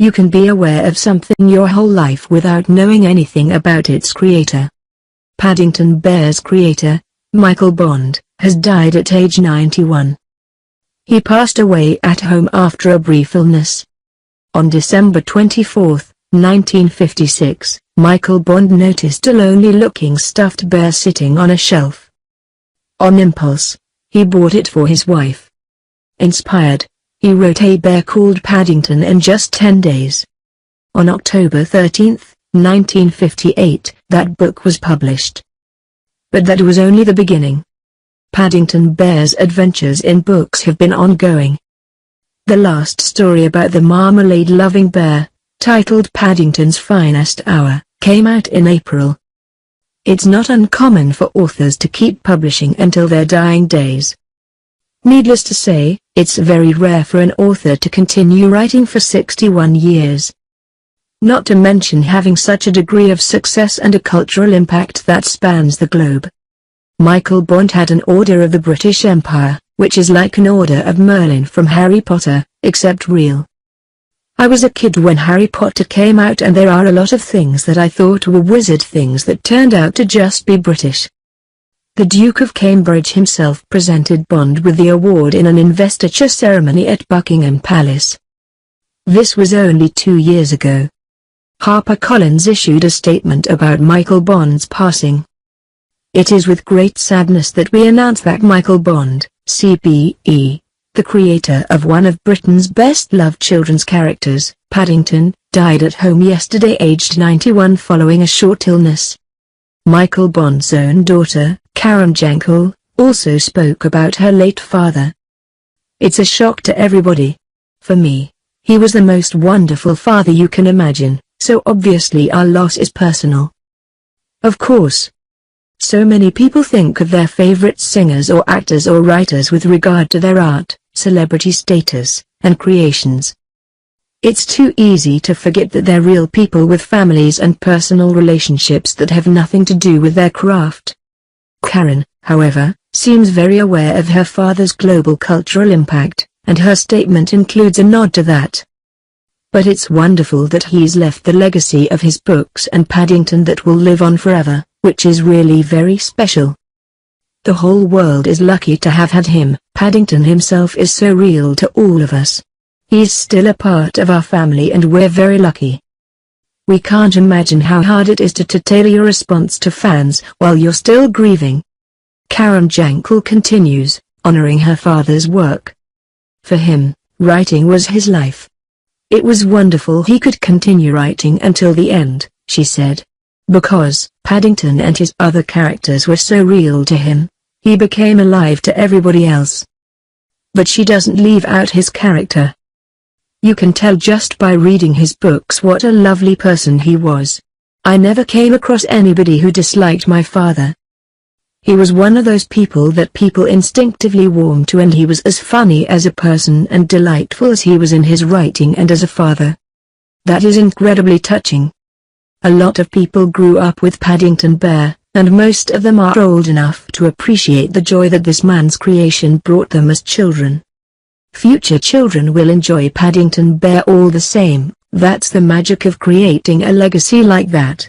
You can be aware of something your whole life without knowing anything about its creator. Paddington Bear's creator, Michael Bond, has died at age 91. He passed away at home after a brief illness. On December 24, 1956, Michael Bond noticed a lonely-looking stuffed bear sitting on a shelf. On impulse, he bought it for his wife. Inspired, he wrote a bear called Paddington in just 10 days. On October 13, 1958, that book was published. But that was only the beginning. Paddington Bear's adventures in books have been ongoing. The last story about the marmalade-loving bear, titled Paddington's Finest Hour, came out in April. It's not uncommon for authors to keep publishing until their dying days. Needless to say, it's very rare for an author to continue writing for 61 years. Not to mention having such a degree of success and a cultural impact that spans the globe. Michael Bond had an Order of the British Empire, which is like an Order of Merlin from Harry Potter, except real. I was a kid when Harry Potter came out, and there are a lot of things that I thought were wizard things that turned out to just be British. The Duke of Cambridge himself presented Bond with the award in an investiture ceremony at Buckingham Palace. This was only 2 years ago. HarperCollins issued a statement about Michael Bond's passing. It is with great sadness that we announce that Michael Bond, CBE, the creator of one of Britain's best-loved children's characters, Paddington, died at home yesterday aged 91 following a short illness. Michael Bond's own daughter, Karen Jankel, also spoke about her late father. It's a shock to everybody. For me, he was the most wonderful father you can imagine, so obviously our loss is personal. Of course. So many people think of their favorite singers or actors or writers with regard to their art, celebrity status, and creations. It's too easy to forget that they're real people with families and personal relationships that have nothing to do with their craft. Karen, however, seems very aware of her father's global cultural impact, and her statement includes a nod to that. But it's wonderful that he's left the legacy of his books and Paddington that will live on forever, which is really very special. The whole world is lucky to have had him. Paddington himself is so real to all of us. He's still a part of our family and we're very lucky. We can't imagine how hard it is to tailor your response to fans while you're still grieving. Karen Jankel continues, honoring her father's work. For him, writing was his life. It was wonderful he could continue writing until the end, she said. Because Paddington and his other characters were so real to him, he became alive to everybody else. But she doesn't leave out his character. You can tell just by reading his books what a lovely person he was. I never came across anybody who disliked my father. He was one of those people that people instinctively warm to, and he was as funny as a person and delightful as he was in his writing and as a father. That is incredibly touching. A lot of people grew up with Paddington Bear, and most of them are old enough to appreciate the joy that this man's creation brought them as children. Future children will enjoy Paddington Bear all the same. That's the magic of creating a legacy like that.